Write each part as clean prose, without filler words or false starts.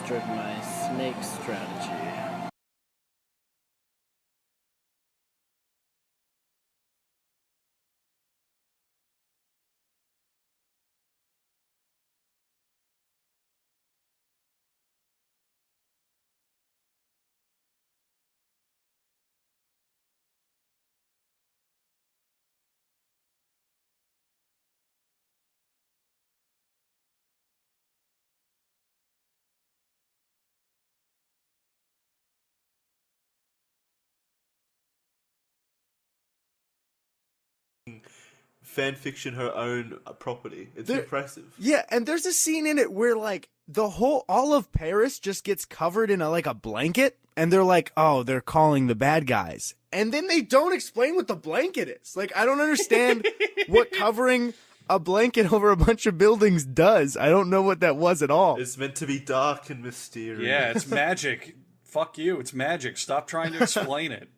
mastered my snake strategy. Fan fiction her own property. It's impressive. Yeah, and there's a scene in it where like all of Paris just gets covered in a blanket, and they're like, oh, they're calling the bad guys. And then they don't explain what the blanket is. Like, I don't understand what covering a blanket over a bunch of buildings does. I don't know what that was at all. It's meant to be dark and mysterious. Yeah, it's magic. Fuck you, it's magic. Stop trying to explain it.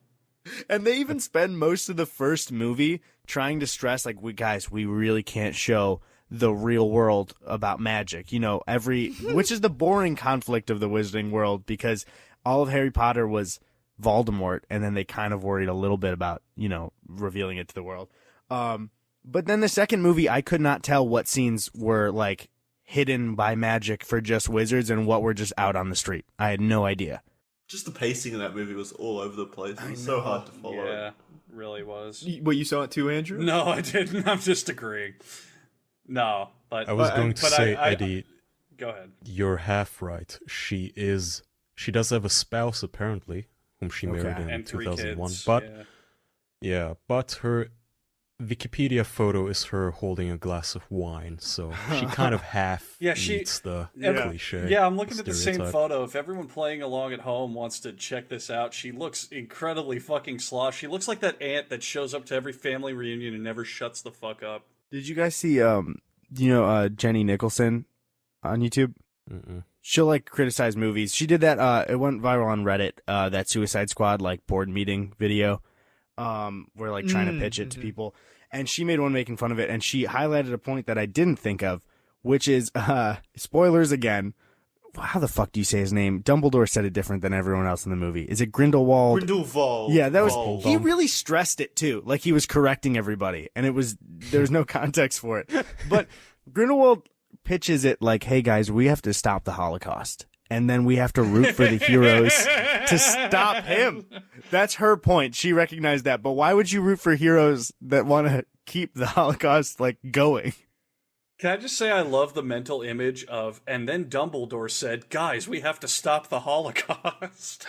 And they even spend most of the first movie trying to stress, like, we really can't show the real world about magic. You know, which is the boring conflict of the Wizarding world, because all of Harry Potter was Voldemort, and then they kind of worried a little bit about, you know, revealing it to the world. But then the second movie, I could not tell what scenes were, like, hidden by magic for just wizards and what were just out on the street. I had no idea. Just the pacing in that movie was all over the place. It was so hard to follow. Yeah, really was. What, you saw it too, Andrew? No, I didn't. I'm just agreeing. No, but I was going to say, Eddie, go ahead. You're half right. She does have a spouse, apparently, whom she married in and 2001. Kids, but but her Wikipedia photo is her holding a glass of wine, so she kind of half meets the cliche. Yeah, I'm looking at the same stereotype. photo. If everyone playing along at home wants to check this out, she looks incredibly fucking slosh. She looks like that aunt that shows up to every family reunion and never shuts the fuck up. Did you guys see, Jenny Nicholson on YouTube? Mm-mm. She'll, like, criticize movies. She did that, it went viral on Reddit, that Suicide Squad, like, board meeting video. We're like trying to pitch it to people, and she made one making fun of it, and she highlighted a point that I didn't think of, which is spoilers again. How the fuck do you say his name? Dumbledore said it different than everyone else in the movie. Is it Grindelwald? Grindelwald. Yeah, that was. He really stressed it too, like he was correcting everybody, and there was no context for it. But Grindelwald pitches it like, "Hey guys, we have to stop the Holocaust." And then we have to root for the heroes to stop him. That's her point. She recognized that. But why would you root for heroes that want to keep the Holocaust, like, going? Can I just say I love the mental image of, and then Dumbledore said, guys, we have to stop the Holocaust.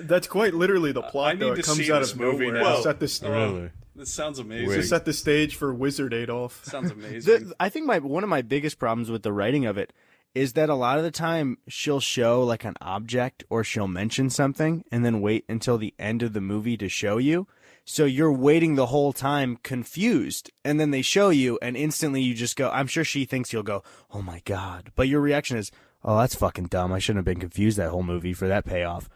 That's quite literally the plot, I need though. to It comes see out this of movie nowhere. now. Set this, Really? This sounds to amazing. set the stage for Wizard Adolf. Sounds amazing. I think one of my biggest problems with the writing of it is that a lot of the time she'll show like an object or she'll mention something and then wait until the end of the movie to show you. So you're waiting the whole time confused, and then they show you and instantly you just go, I'm sure she thinks you'll go, oh my God. But your reaction is, oh, that's fucking dumb. I shouldn't have been confused that whole movie for that payoff.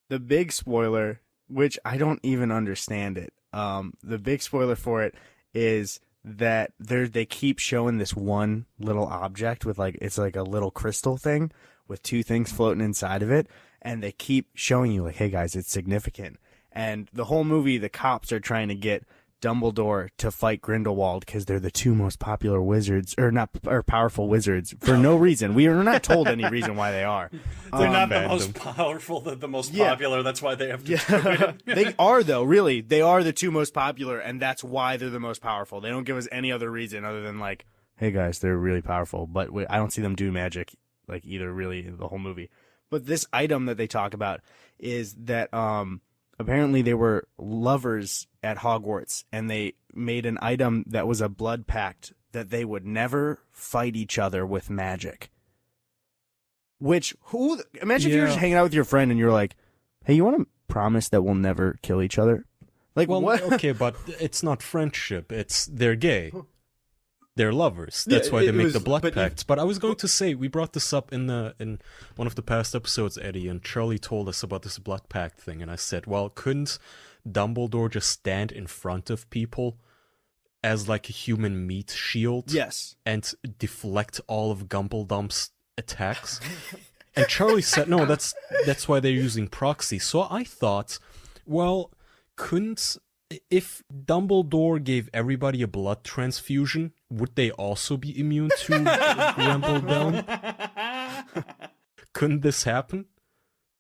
The big spoiler, which I don't even understand it. The big spoiler for it is that they keep showing this one little object with it's like a little crystal thing with two things floating inside of it, and they keep showing you like, hey guys, it's significant. And the whole movie, the cops are trying to get Dumbledore to fight Grindelwald because they're the two most popular wizards, or powerful wizards, for no reason. We are not told any reason why they are. They're not the most powerful, they're the most popular. That's why they have to do it. They are, though, really. They are the two most popular, and that's why they're the most powerful. They don't give us any other reason other than, like, hey, guys, they're really powerful. But I don't see them do magic, like, either, really, in the whole movie. But this item that they talk about is that apparently they were lovers at Hogwarts, and they made an item that was a blood pact that they would never fight each other with magic. Which, imagine if you're just hanging out with your friend and you're like, hey, you want to promise that we'll never kill each other? Like, well, what? Okay, but it's not friendship. They're gay. They're lovers. That's why they make the blood pacts. But I was going to say, we brought this up in one of the past episodes, Eddie, and Charlie told us about this blood pact thing, and I said, well, couldn't Dumbledore just stand in front of people as like a human meat shield? Yes. And deflect all of Gumbledump's attacks? And Charlie said, no, that's why they're using proxy. So I thought, well, if Dumbledore gave everybody a blood transfusion, would they also be immune to Grumbledome? Couldn't this happen?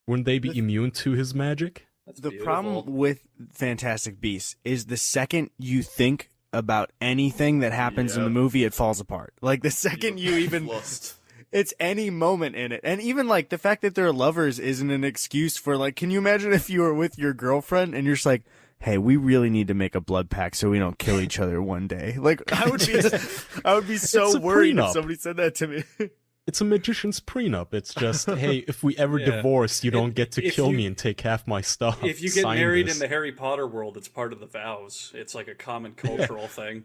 Wouldn't they be immune to his magic? The problem with Fantastic Beasts is the second you think about anything that happens in the movie, it falls apart. Like, the second you even... Lost. It's any moment in it. And even, like, the fact that they're lovers isn't an excuse for, like, can you imagine if you were with your girlfriend and you're just like, hey, we really need to make a blood pact so we don't kill each other one day. Like, I would be so worried if somebody said that to me. It's a magician's prenup. It's just, hey, if we ever divorce, you don't get to kill me and take half my stuff. If you get married in the Harry Potter world, it's part of the vows. It's like a common cultural thing.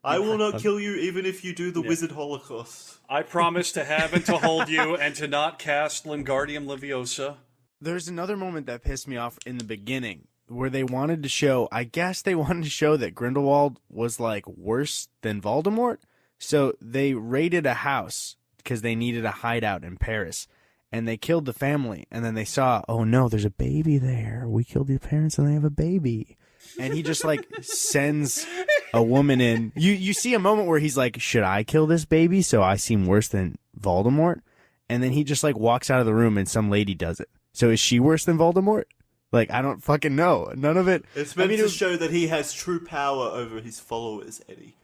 I will not kill you even if you do the wizard holocaust. I promise to have and to hold you and to not cast Wingardium Leviosa. There's another moment that pissed me off in the beginning where they wanted to show, I guess they wanted to show that Grindelwald was like worse than Voldemort. So they raided a house because they needed a hideout in Paris. And they killed the family. And then they saw, oh no, there's a baby there. We killed the parents and they have a baby. And he just like sends a woman in. You see a moment where he's like, should I kill this baby so I seem worse than Voldemort? And then he just like walks out of the room and some lady does it. So is she worse than Voldemort? Like, I don't fucking know. None of it. It's meant to show that he has true power over his followers, Eddie.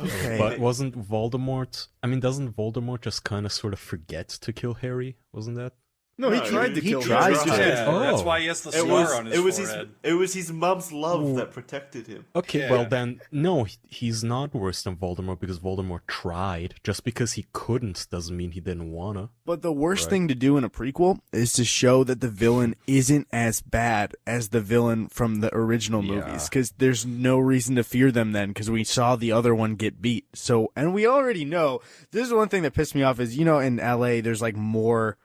Okay. But doesn't Voldemort just kind of sort of forget to kill Harry? Wasn't that? No, he tried to kill him. That's why he has the scar on his forehead. It was his mum's love that protected him. Okay, well then, no, he's not worse than Voldemort because Voldemort tried. Just because he couldn't doesn't mean he didn't wanna. But the worst thing to do in a prequel is to show that the villain isn't as bad as the villain from the original movies. Because there's no reason to fear them then, because we saw the other one get beat. So, and we already know, this is one thing that pissed me off is, you know, in LA, there's like more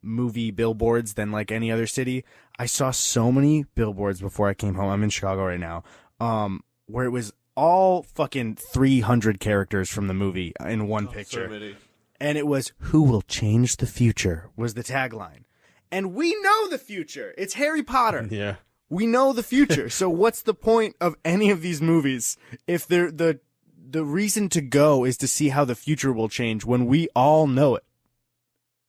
movie billboards than like any other city. I saw so many billboards before I came home. I'm in Chicago right now. Where it was all fucking 300 characters from the movie in one picture. So many. And it was, who will change the future was the tagline. And we know the future. It's Harry Potter. Yeah. We know the future. So what's the point of any of these movies if they're the reason to go is to see how the future will change when we all know it?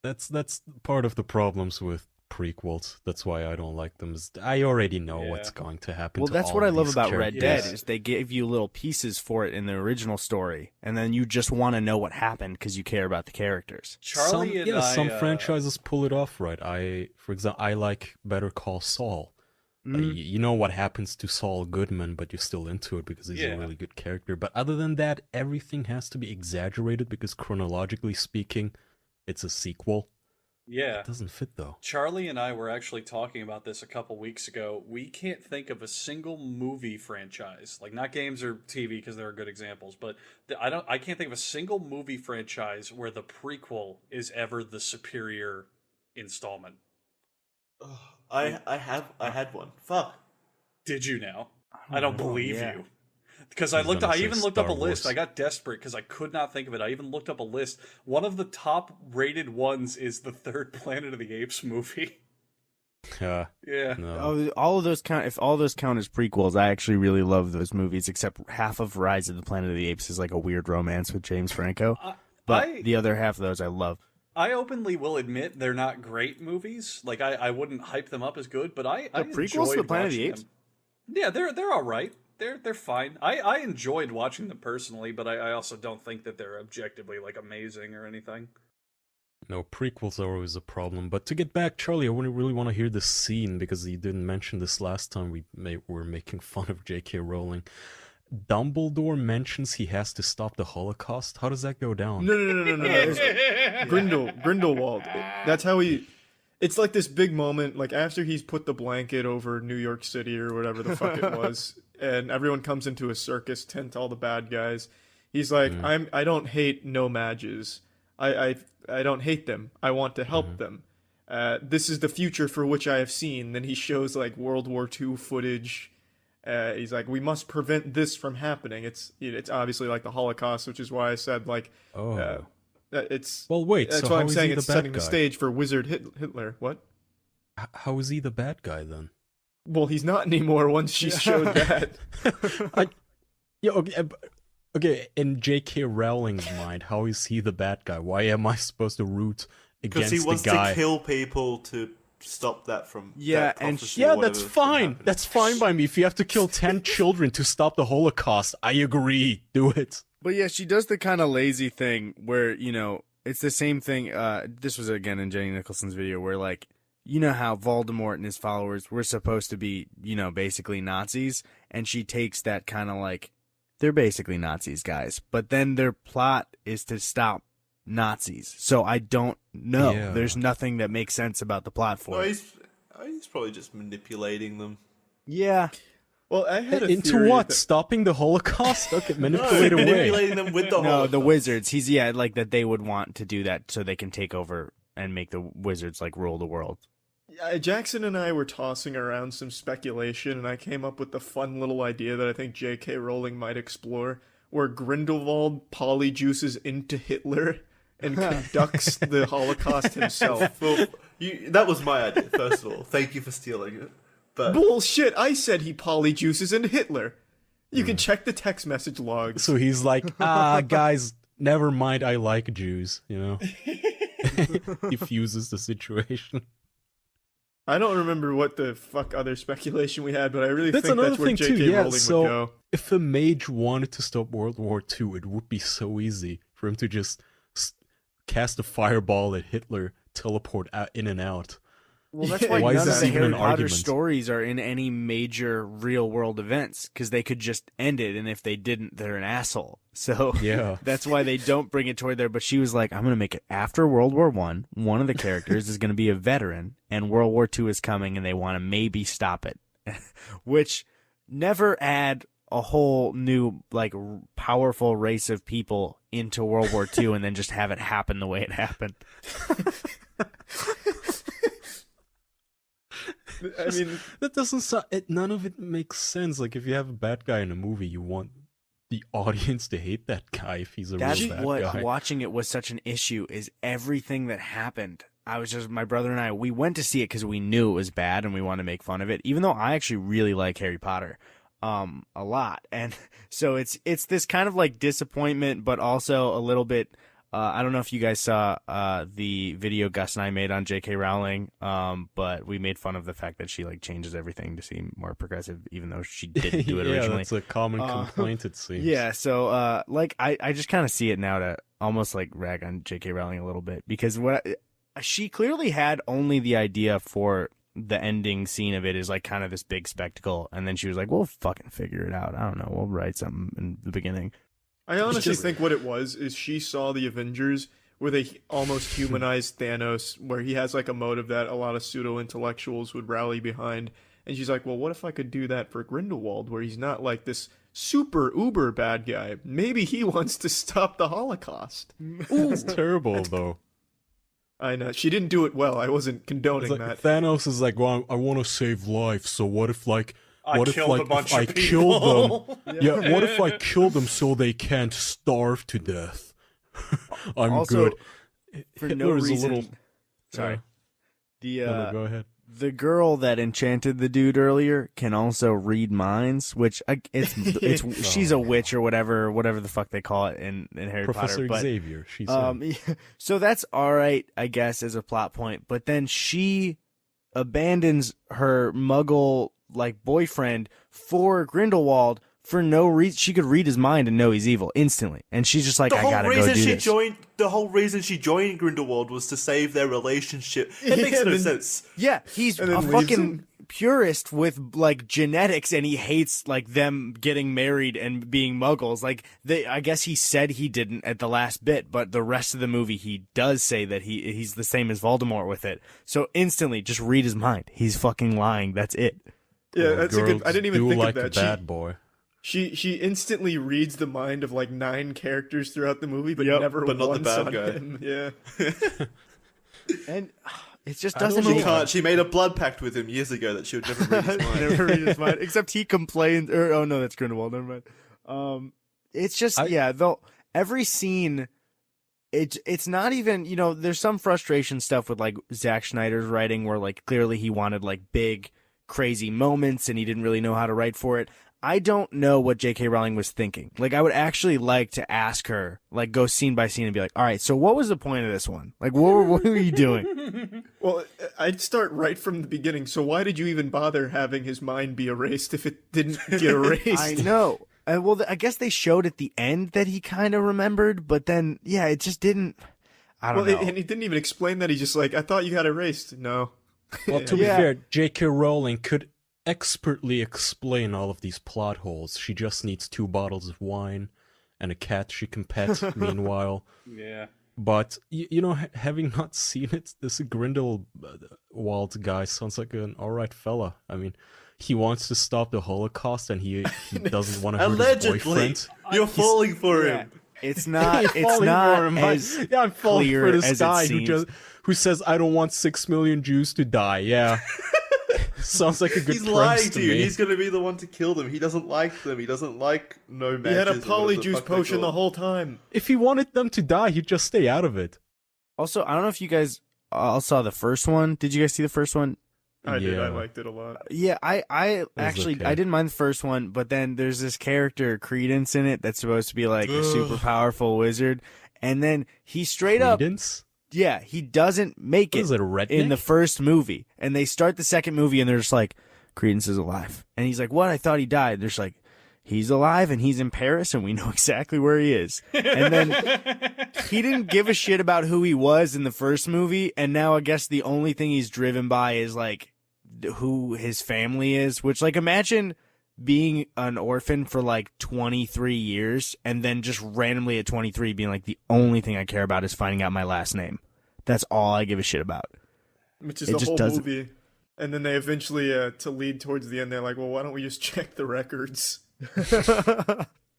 That's part of the problems with prequels. That's why I don't like them. I already know what's going to happen. Well, that's what I love about Red Dead Yes. is they give you little pieces for it in the original story, and then you just want to know what happened because you care about the characters. Some franchises pull it off right. For example, I like Better Call Saul. You know what happens to Saul Goodman, but you're still into it because he's a really good character. But other than that, everything has to be exaggerated because chronologically speaking, it's a sequel. Yeah. It doesn't fit, though. Charlie and I were actually talking about this a couple weeks ago. We can't think of a single movie franchise, like not games or TV because there are good examples, but I can't think of a single movie franchise where the prequel is ever the superior installment. I had one. Fuck. Did you now? I don't believe you. Because I even looked up a list. I got desperate because I could not think of it. I even looked up a list. One of the top rated ones is the third Planet of the Apes movie. Yeah. No. Oh, all of those count. If all those count as prequels, I actually really love those movies. Except half of Rise of the Planet of the Apes is like a weird romance with James Franco, but the other half of those I love. I openly will admit they're not great movies. Like I wouldn't hype them up as good, but I prequels to the Planet of the Apes. Yeah, they're all right. They're fine. I enjoyed watching them personally, but I also don't think that they're objectively like amazing or anything. No, prequels are always a problem. But to get back, Charlie, I wouldn't really want to hear this scene because you didn't mention this last time we were making fun of J.K. Rowling. Dumbledore mentions he has to stop the Holocaust. How does that go down? No. Grindelwald. That's how he... It's like this big moment, like after he's put the blanket over New York City or whatever the fuck it was, and everyone comes into a circus tent, all the bad guys. He's like, I don't hate no mages. I don't hate them. I want to help them. This is the future for which I have seen. Then he shows like World War II footage. He's like, we must prevent this from happening. It's obviously like the Holocaust, which is why I said like, It's Well, wait. that's So why how I'm is saying he the it's bad setting guy? the stage for Wizard Hitler. What? How is he the bad guy then? Well, he's not anymore once she showed that. Yeah. Okay. In J.K. Rowling's mind, how is he the bad guy? Why am I supposed to root Because against he wants the guy? to kill people to stop that from Yeah, that and prophecy Yeah, or that's whatever from fine. happening. That's fine by me. If you have to kill 10 children to stop the Holocaust, I agree. Do it. But yeah, she does the kind of lazy thing where, it's the same thing. This was again in Jenny Nicholson's video where, like, you know how Voldemort and his followers were supposed to be, basically Nazis. And she takes that kind of like, they're basically Nazis, guys. But then their plot is to stop Nazis. So I don't know. Yeah. There's nothing that makes sense about the plot for No, it. he's probably just manipulating them. Yeah. Well, I had a Into theory what? that- Stopping the Holocaust? Okay, No, manipulate away. manipulating them with the No, Holocaust. the wizards. He's, like that they would want to do that so they can take over and make the wizards, like, rule the world. Jackson and I were tossing around some speculation, and I came up with the fun little idea that I think J.K. Rowling might explore, where Grindelwald polyjuices into Hitler and conducts the Holocaust himself. Well, that was my idea, first of all. Thank you for stealing it. But Bullshit! I said he polyjuices into Hitler. You can check the text message logs. So he's like, guys, never mind, I like Jews, Diffuses the situation. I don't remember what the fuck other speculation we had, but I really That's think another that's where thing J.K. too, yeah, Rowling so would go. if a mage wanted to stop World War II, it would be so easy for him to just cast a fireball at Hitler, teleport in and out. Well, that's why Why is none of this the even Harry an Potter argument? stories are in any major real-world events, because they could just end it, and if they didn't, they're an asshole. So Yeah. that's why they don't bring it toward there. But she was like, I'm going to make it after World War I. One of the characters is going to be a veteran, and World War II is coming, and they want to maybe stop it. Which never add a whole new, like, powerful race of people into World War II and then just have it happen the way it happened. I mean, That doesn't sound. None of it makes sense. Like, if you have a bad guy in a movie, you want the audience to hate that guy if he's a That's real bad what guy. watching it was such an issue, is everything that happened. My brother and I, we went to see it because we knew it was bad and we wanted to make fun of it, even though I actually really like Harry Potter a lot. And so it's this kind of like disappointment, but also a little bit, I don't know if you guys saw the video Gus and I made on J.K. Rowling, but we made fun of the fact that she like changes everything to seem more progressive, even though she didn't do it Yeah, originally. that's a common complaint, it seems. Yeah, so like I just kind of see it now to almost like rag on J.K. Rowling a little bit, because she clearly had only the idea for the ending scene of it is like kind of this big spectacle, and then she was like, "We'll fucking figure it out. I don't know. We'll write something in the beginning." I honestly think what it was is she saw the Avengers where they almost humanized Thanos, where he has like a motive that a lot of pseudo-intellectuals would rally behind. And she's like, well, what if I could do that for Grindelwald, where he's not like this super uber bad guy? Maybe he wants to stop the Holocaust. That's terrible, though. I know. She didn't do it well. I wasn't condoning It's like, that. Thanos is like, well, I want to save life, so what if, like, I killed a bunch I of kill people. them? Yeah, what if I kill them so they can't starve to death? I'm Also, good. For Hitler no is a reason. little- Sorry. No, go ahead. The girl that enchanted the dude earlier can also read minds, which she's a witch or whatever the fuck they call it in Harry Professor Potter. But Xavier, she's so that's all right, I guess, as a plot point. But then she abandons her Muggle like boyfriend for Grindelwald for no reason. She could read his mind and know he's evil instantly, and she's just like, I gotta go do this. The whole reason she joined Grindelwald was to save their relationship. It makes no sense. Yeah, he's And a then leaves fucking him. purist with like genetics, and he hates like them getting married and being muggles. Like I guess he said he didn't at the last bit, but the rest of the movie he does say that he's the same as Voldemort with it. So instantly, just read his mind. He's fucking lying. That's it. Yeah, that's a good. I didn't even think like of that. a bad boy. She instantly reads the mind of like 9 characters throughout the movie, but Yep, never but not the once bad on guy. him. Yeah. And it just doesn't She make can't. She made a blood pact with him years ago that she would never read his mind. Never read his mind. Except he complained. Oh no, that's Grindelwald. Never mind. It's just though every scene, it's not even, there's some frustration stuff with like Zack Snyder's writing where like clearly he wanted like big crazy moments and he didn't really know how to write for it. I don't know what J.K. Rowling was thinking. Like, I would actually like to ask her, like, go scene by scene and be like, all right, so what was the point of this one? Like, what were you doing? Well, I'd start right from the beginning. So why did you even bother having his mind be erased if it didn't get erased? I know. Well, I guess they showed at the end that he kind of remembered, but then, yeah, it just didn't. I don't know. And he didn't even explain that. He's just like, I thought you got erased. No. Well, to be fair, J.K. Rowling could expertly explain all of these plot holes. She just needs 2 bottles of wine and a cat she can pet meanwhile. Yeah. But, having not seen it, this Grindelwald guy sounds like an alright fella. I mean, he wants to stop the Holocaust and he doesn't want to hurt his boyfriend. You're falling for him. It's not. You're It's falling not for him. as I'm falling clear for this as guy it seems. who says, "I don't want 6 million Jews to die." Yeah, sounds like a good. He's premise lying to you. me. He's going to be the one to kill them. He doesn't like them. He doesn't like no matches. He had a or whatever the polyjuice fuck they're potion the called. whole time. If he wanted them to die, he'd just stay out of it. Also, I don't know if you guys all saw the first one. Did you guys see the first one? I did. I Yeah. liked it a lot. Yeah, I actually okay. I didn't mind the first one, but then there's this character Credence in it that's supposed to be like a super powerful wizard, and then he straight up, Credence? yeah, he doesn't make What it is it, a redneck? in the first movie, and they start the second movie and they're just like, Credence is alive, and he's like, what? I thought he died. They're just like, he's alive and he's in Paris and we know exactly where he is. And then he didn't give a shit about who he was in the first movie, and now I guess the only thing he's driven by is like who his family is, which like imagine being an orphan for like 23 years and then just randomly at 23 being like, the only thing I care about is finding out my last name. That's all I give a shit about. Which is It the just whole doesn't- movie. And then they eventually, to lead towards the end, they're like, well, why don't we just check the records?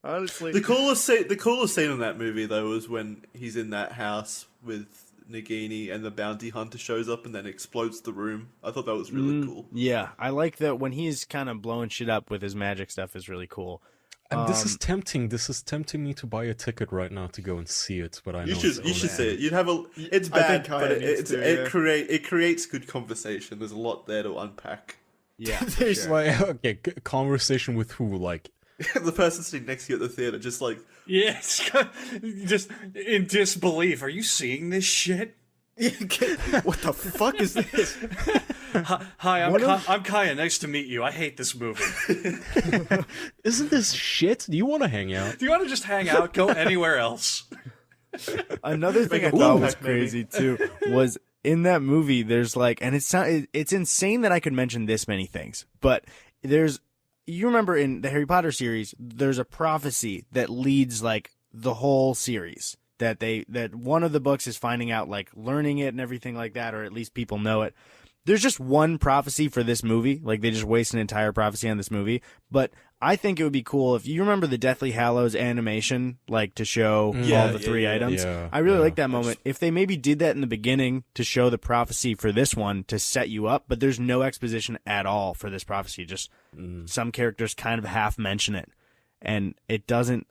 Honestly. The coolest scene in that movie though was when he's in that house with Nagini and the bounty hunter shows up and then explodes the room. I thought that was really cool. Yeah, I like that when he's kind of blowing shit up with his magic stuff is really cool. And this is tempting. This is tempting me to buy a ticket right now to go and see it. But I know You should see it. You'd have a. It's I think bad, Kaya but needs to, it creates good conversation. There's a lot there to unpack. Yeah. There's Like, okay, conversation with who? Like, The person sitting next to you at the theater, just like, Yes, just in disbelief. Are you seeing this shit? what the fuck is this? Hi, I'm Kaya. Nice to meet you. I hate this movie. isn't this shit? Do you want to hang out? Do you want to just hang out? Go anywhere else. Another thing I Make a thought Wolfpack was crazy too was in that movie. There's like, and it's insane that I could mention this many things, but you remember in the Harry Potter series, there's a prophecy that leads like the whole series. That one of the books is finding out, like learning it and everything like that, or at least people know it. There's just one prophecy for this movie. Like they just waste an entire prophecy on this movie. But I think it would be cool if you remember the Deathly Hallows animation, like to show all the three items. yeah, I really like that moment. If they maybe did that in the beginning to show the prophecy for this one to set you up, but there's no exposition at all for this prophecy. Just some characters kind of half mention it. And it doesn't,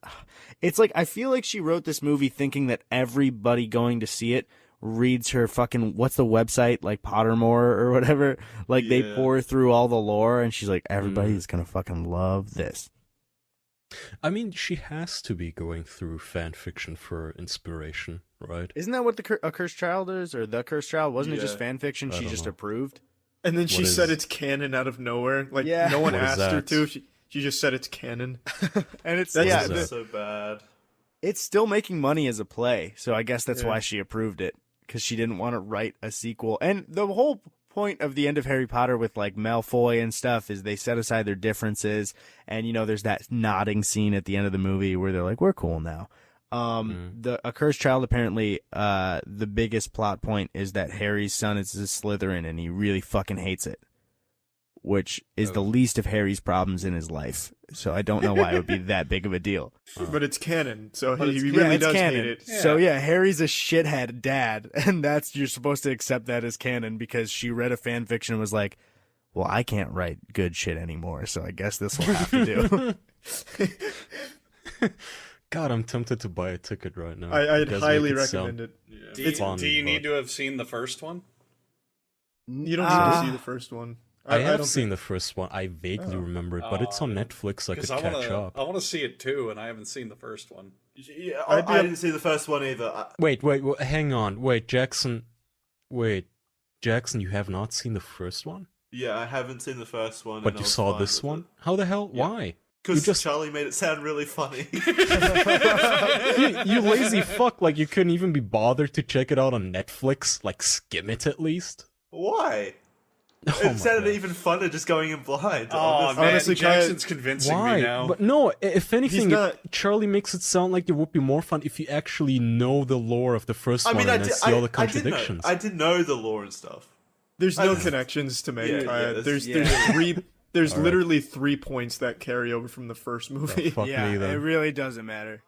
it's like, I feel like she wrote this movie thinking that everybody going to see it reads her fucking, what's the website, like Pottermore or whatever, like they pour through all the lore and she's like, everybody's gonna fucking love this. I mean, she has to be going through fan fiction for inspiration, right? Isn't that what A Cursed Child is, or The Cursed Child? Wasn't it just Yeah. fan fiction she don't just know. approved? And then she What said is- it's canon out of nowhere. Like, Yeah. no one What is asked her that? to. She just said it's canon. And it's, That's- yeah, is that? that's so bad. it's still making money as a play, so I guess that's Yeah. why she approved it, because she didn't want to write a sequel. And the whole point of the end of Harry Potter with like Malfoy and stuff is they set aside their differences, and there's that nodding scene at the end of the movie where they're like, we're cool now. The A Cursed Child, apparently, the biggest plot point is that Harry's son is a Slytherin and he really fucking hates it, which is the least of Harry's problems in his life. So I don't know why it would be that big of a deal. But it's canon, so But he it's- really it's does canon. hate it. So yeah, Harry's a shithead dad, and you're supposed to accept that as canon because she read a fan fiction and was like, well, I can't write good shit anymore, so I guess this will have to do. God, I'm tempted to buy a ticket right now. I'd You guys highly make it sound- recommend it. Do you fun, need but- to have seen the first one? You don't need to see the first one. I have don't seen the first one. I vaguely remember it, but it's on Netflix. I could Because I catch want up. to. I want to see it too, and I haven't seen the first one. Yeah, I'd be I up- didn't see the first one either. Wait, hang on. Wait, Jackson, you have not seen the first one? Yeah, I haven't seen the first one. But you saw this one? How the hell? Yeah. Why? Because Charlie made it sound really funny. You lazy fuck, like you couldn't even be bothered to check it out on Netflix? Like skim it at least? Why? Oh my It sounded God. even funner just going in blind. Oh honestly. man, Honestly, Kaya- Jackson's convincing Why? me now. But no, if anything, not- Charlie makes it sound like it would be more fun if you actually know the lore of the first one and then see all the contradictions. I did know the lore and stuff. There's no connections to make. Yeah, Kaya. yeah, there's yeah. three. There's All right. literally 3 points that carry over from the first movie. Fuck Yeah, me it then. really doesn't matter.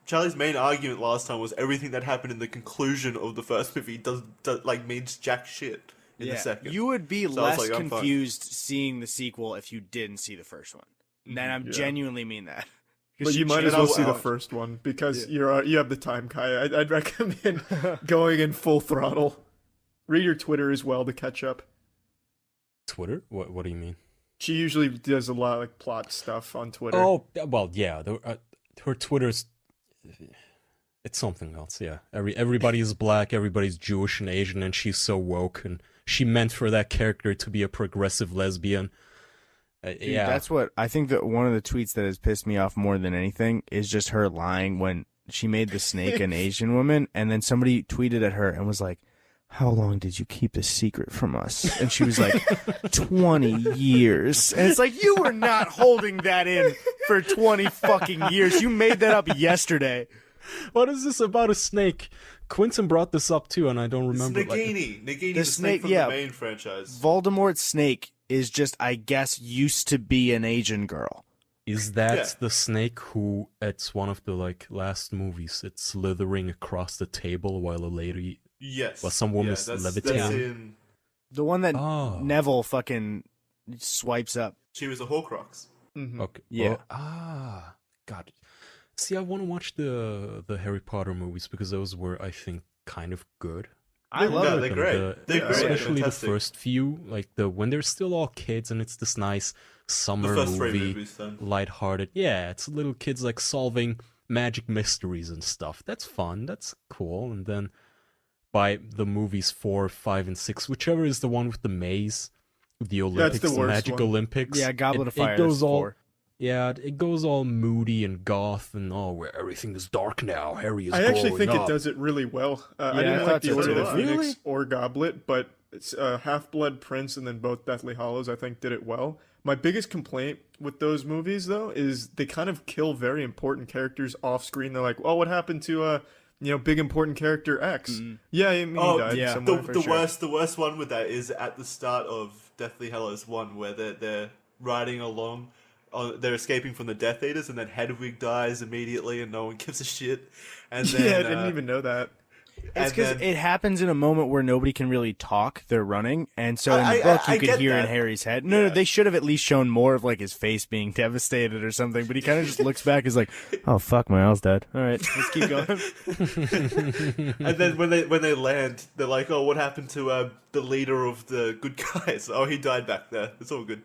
Charlie's main argument last time was everything that happened in the conclusion of the first movie does like means jack shit in the second. You would be So I was less like, I'm fine. confused seeing the sequel if you didn't see the first one. And I'm Yeah. genuinely mean that. But you might as and well I'll- see the I'll- first one because you have the time, Kaya. I'd recommend going in full throttle. Read your Twitter as well to catch up. Twitter? What do you mean? She usually does a lot of like plot stuff on Twitter. Oh, well, yeah. Her Twitter's... It's something else, yeah. Everybody is black, everybody's Jewish and Asian, and she's so woke, and she meant for that character to be a progressive lesbian. Dude, Yeah. that's what I think that one of the tweets that has pissed me off more than anything is just her lying when she made the snake an Asian woman, and then somebody tweeted at her and was like, "How long did you keep this secret from us?" And she was like, 20 years. And it's like, you were not holding that in for 20 fucking years. You made that up yesterday. What is this about a snake? Quentin brought this up too, and I don't It's remember. Nagini. Nagini, The the snake snake- from yeah. the main franchise. Voldemort's snake is just, I guess, used to be an Asian girl. Is that Yeah. the snake who, it's one of the last movies, it's slithering across the table while a lady... Yes. Well, some woman's that's levitating. in... The one that Oh. Neville fucking swipes up. She was a Horcrux. Mhm. Okay. Yeah. God. See, I want to watch the Harry Potter movies because those were, I think, kind of good. I love Yeah, it. they're them. great. They're great. Especially Fantastic. the first few, like when they're still all kids and it's this nice The summer first three movie, movies, then. lighthearted. Yeah, it's little kids like solving magic mysteries and stuff. That's fun. That's cool. And then by the movies 4, 5, and 6, whichever is the one with the maze, the Olympics, the the worst Magic one. Olympics. Yeah, Goblet of Fire. It goes that's all. 4. Yeah, it goes all moody and goth and where everything is dark now. Harry is I actually growing think up. it does it really well. I Yeah, I didn't thought like the so Order of too. the Phoenix Really? or Goblet, but it's Half-Blood Prince and then both Deathly Hallows I think did it well. My biggest complaint with those movies, though, is they kind of kill very important characters off screen. They're like, "Oh, what happened to big important character X?" Yeah, I mean, he Oh, died yeah. somewhere. The worst one with that is at the start of Deathly Hallows 1 where they're riding along. They're escaping from the Death Eaters, and then Hedwig dies immediately, and no one gives a shit. And then, Yeah, I didn't even know that. It's and because then- it happens in a moment where nobody can really talk. They're running, and so in the I- book I you could get hear in that. Harry's head. No, Yeah. they should have at least shown more of like his face being devastated or something. But he kind of just looks back, is like, "Oh fuck, my owl's dead. All right, let's keep going." And then when they land, they're like, "Oh, what happened to the leader of the good guys? Oh, he died back there. It's all good."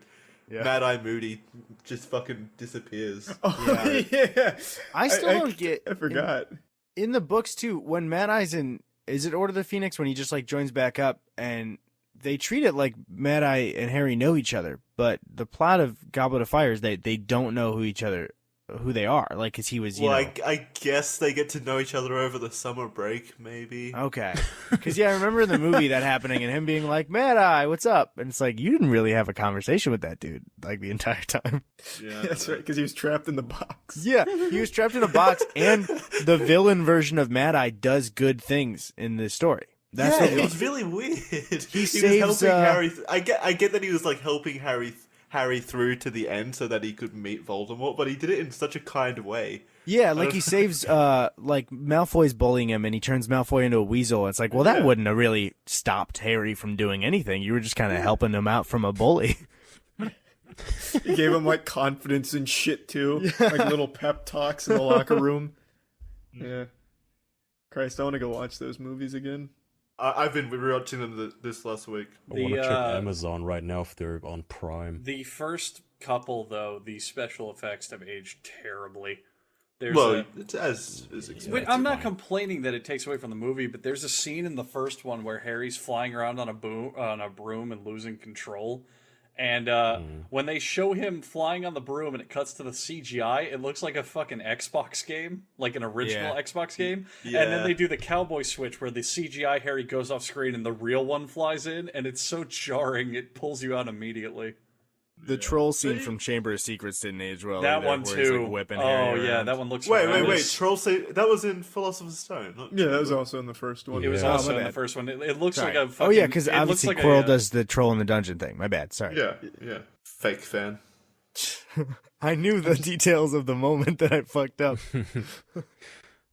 Yeah. Mad Eye Moody just fucking disappears. Oh, yeah. I still don't get. I forgot. In the books too, when Mad Eye's in, is it Order of the Phoenix when he just like joins back up, and they treat it like Mad Eye and Harry know each other, but the plot of Goblet of Fire is they don't know who they are, like, because he was, you Well, know. I guess they get to know each other over the summer break, maybe. Okay. Because, yeah, I remember in the movie that happening and him being like, Mad Eye, what's up? And it's like, you didn't really have a conversation with that dude, like, the entire time. Yeah, That's right, because he was trapped in the box. Yeah, he was trapped in a box, and the villain version of Mad Eye does good things in this story. That's yeah, what it was really weird. He saves, was helping Harry. I get that he was like helping Harry through to the end so that he could meet Voldemort, but he did it in such a kind way. Yeah, like he saves, like Malfoy's bullying him, and he turns Malfoy into a weasel. It's like, well, that Yeah. wouldn't have really stopped Harry from doing anything. You were just kind of helping him out from a bully. He gave him like confidence and shit too, like little pep talks in the locker room. Yeah. Christ, I want to go watch those movies again. I've been rewatching them this last week. I want to check Amazon right now if they're on Prime. The first couple, though, the special effects have aged terribly. It's as expected. I'm not complaining that it takes away from the movie, but there's a scene in the first one where Harry's flying around on a broom and losing control. And when they show him flying on the broom and it cuts to the CGI, it looks like a fucking Xbox game, like an original Xbox game. Yeah. And then they do the cowboy switch where the CGI Harry goes off screen and the real one flies in, and it's so jarring it pulls you out immediately. The troll scene from Chamber of Secrets didn't age well. That either, one where he's, too. like, whipping Harry around. That one looks. Wait! horrendous. Troll say that was in Philosopher's Stone. Yeah, that was also in the first one. It was Yeah. also my in the bad. first one. It looks Sorry. like a fucking. Oh yeah, because it looks obviously like Quirrell does the troll in the dungeon thing. My bad. Sorry. Yeah. Fake fan. I knew the details of the moment that I fucked up.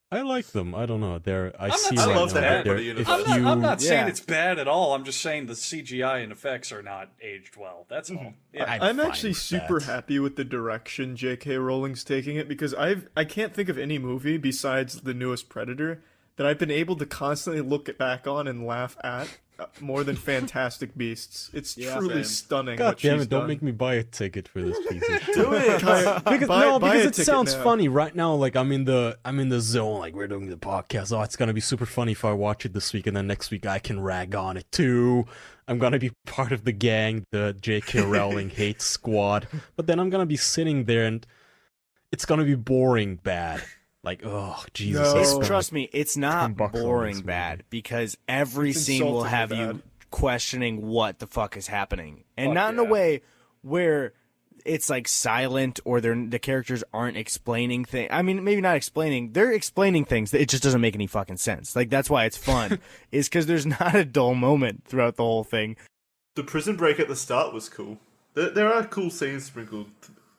I like them. I don't know. I see not right love now that that Harry if Potter you I'm not saying Yeah. it's bad at all. I'm just saying the CGI and effects are not aged well. That's all. Yeah. I'm fine actually with super that. happy with the direction J.K. Rowling's taking it because I can't think of any movie besides the newest Predator that I've been able to constantly look back on and laugh at more than Fantastic Beasts. It's truly same. stunning. God what damn she's it! Don't done. make me buy a ticket for this piece of shit. Do it. Buy a Because it ticket sounds now. funny right now. Like I'm in the zone. Like we're doing the podcast. Oh, it's gonna be super funny if I watch it this week, and then next week I can rag on it too. I'm gonna be part of the gang, the J.K. Rowling hate squad. But then I'm gonna be sitting there, and it's gonna be boring bad. Like, oh Jesus! No. I spent, Trust me, it's not $10 on this boring movie. bad because every It's scene will insultingly have bad. you questioning what the fuck is happening, and Fuck not in a yeah. way where it's like silent or the characters aren't explaining things. I mean, maybe not explaining. They're explaining things that it just doesn't make any fucking sense. Like that's why it's fun, is because there's not a dull moment throughout the whole thing. The prison break at the start was cool. There are cool scenes sprinkled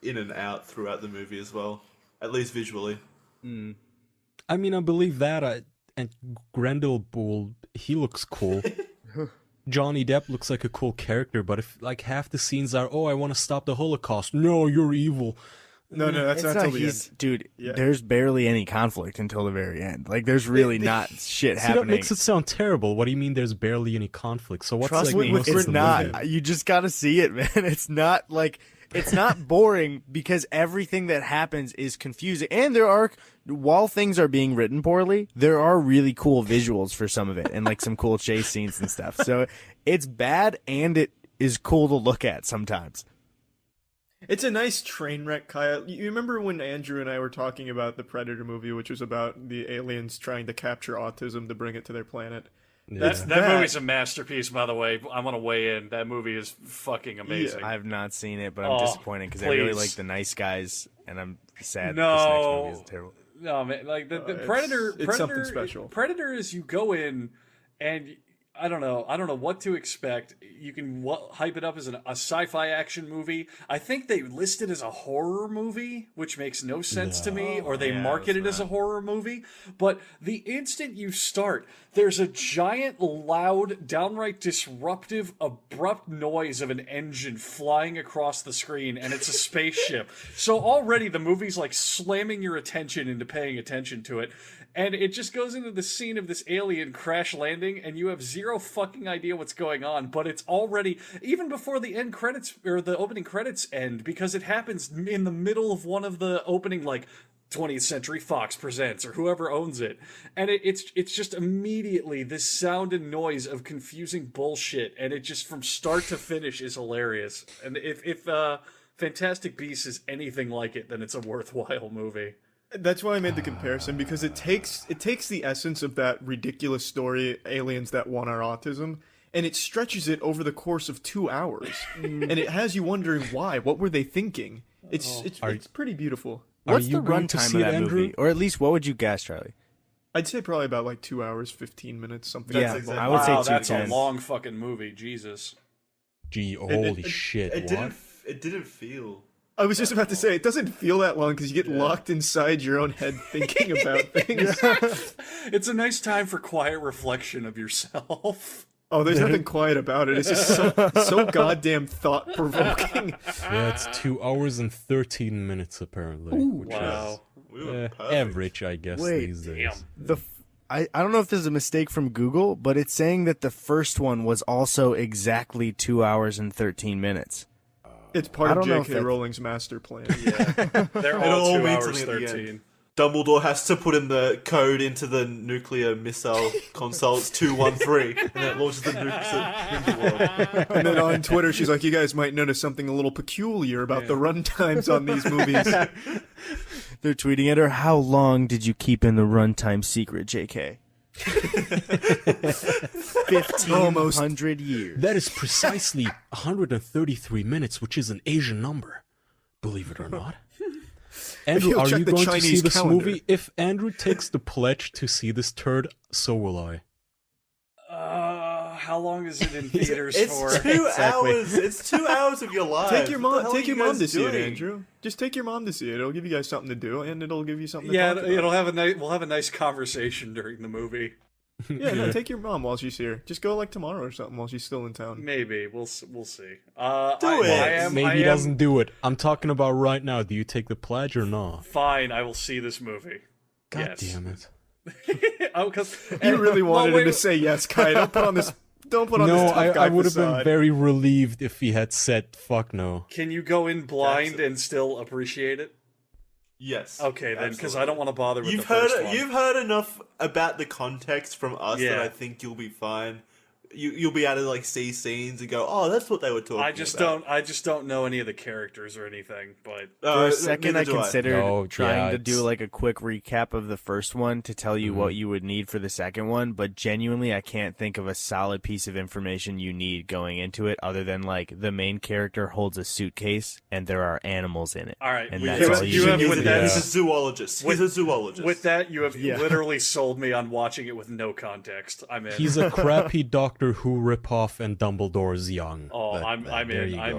in and out throughout the movie as well, at least visually. I mean, I believe that. And Grindelwald, he looks cool. Johnny Depp looks like a cool character, but if like half the scenes are, oh, I want to stop the Holocaust. No, you're evil. No, that's It's not till the end. dude. Yeah. There's barely any conflict until the very end. Like there's really not shit See, happening. that makes it sound terrible. What do you mean there's barely any conflict? So what's Trust like me, most it's of the not. movie? You just gotta see it, man. It's not like it's not boring because everything that happens is confusing. And while things are being written poorly, there are really cool visuals for some of it and like some cool chase scenes and stuff. So it's bad and it is cool to look at sometimes. It's a nice train wreck, Kyle. You remember when Andrew and I were talking about the Predator movie, which was about the aliens trying to capture autism to bring it to their planet? Yeah. That movie's a masterpiece, by the way. I want to weigh in. That movie is fucking amazing. I have not seen it, but I'm Oh, disappointed because I really please. like The Nice Guys, and I'm sad No. that this next movie is terrible. No, man, like the it's- Predator. it's something special. Predator is you go in and I don't know what to expect. You can hype it up as a sci-fi action movie. I think they list it as a horror movie, which makes no sense to me, or they market it as a horror movie. But the instant you start, there's a giant, loud, downright disruptive, abrupt noise of an engine flying across the screen, and it's a spaceship. So already the movie's like slamming your attention into paying attention to it. And it just goes into the scene of this alien crash landing, and you have zero fucking idea what's going on. But it's already, even before the end credits, or the opening credits end, because it happens in the middle of one of the opening, like, 20th Century Fox presents, or whoever owns it. And it's just immediately this sound and noise of confusing bullshit, and it just, from start to finish, is hilarious. And if Fantastic Beasts is anything like it, then it's a worthwhile movie. That's why I made the comparison, because it takes the essence of that ridiculous story, aliens that want our autism, and it stretches it over the course of 2 hours, and it has you wondering why. What were they thinking? It's pretty beautiful. What's you the going to runtime see of it, that Andrew? movie? Or at least, what would you guess, Charlie? I'd say probably about like 2 hours, 15 minutes, something. Yeah, like that. I would say Wow, that's a 210. long fucking movie. Jesus. Gee, holy shit! It what? didn't feel. I was just about to say, it doesn't feel that long because you get locked inside your own head thinking about things. It's a nice time for quiet reflection of yourself. Oh, there's nothing quiet about it. It's just so goddamn thought-provoking. Yeah, it's 2 hours and 13 minutes apparently. Which Wow. is average, I guess, these days. I don't know if this is a mistake from Google, but it's saying that the first one was also exactly 2 hours and 13 minutes. It's part I of don't know if J.K. that's- Rowling's master plan. They're It all all 2 means hours something at the end. 13. Dumbledore has to put in the code into the nuclear missile console. It's 213, and then it launches the nukes at Grindelwald. And then on Twitter, she's like, "You guys might notice something a little peculiar about the run times on these movies." They're tweeting at her, "How long did you keep in the runtime secret, JK?" 1,500 years. That is precisely 133 minutes, which is an Asian number. Believe it or not. Andrew, you'll are check you the going to see Chinese this calendar. movie? If Andrew takes the pledge to see this turd, so will I. How long is it in theaters It's for? 2 hours. It's 2 hours of your life. Take your What the mom. hell Take are your you mom guys to see it, doing? Andrew. Just take your mom to see it. It'll give you guys something to do, and it'll give you something. To Yeah, talk about. it'll have a nice. We'll have a nice conversation during the movie. Yeah, no, take your mom while she's here. Just go like tomorrow or something while she's still in town. Maybe we'll see. Do it. Maybe he doesn't do it. I'm talking about right now. Do you take the pledge or not? Fine, I will see this movie. God Yes. damn it. Oh, because You really wanted him to say yes, Kai. Don't put on this. Don't put on this No, tough guy I would have been facade. very relieved if he had said fuck no. Can you go in blind and still appreciate it? Yes. Okay, then, because absolutely. I don't want to bother with You've the first heard one. you've heard enough about the context from us Yeah. that I think you'll be fine. You'll be able to like see scenes and go, oh, that's what they were talking I just about. don't know any of the characters or anything. But For a second, I neither do considered No, trying yeah, to do it's- like a quick recap of the first one to tell you what you would need for the second one, but genuinely, I can't think of a solid piece of information you need going into it other than like the main character holds a suitcase and there are animals in it. all right, And we- that's you all have- you you have need. with He's, that. he's a zoologist. He's a zoologist. With that, you have Yeah. literally sold me on watching it with no context. I'm in. He's a crappy Doctor Who ripoff and Dumbledore's young. Oh, But, I'm there in. you I'm go.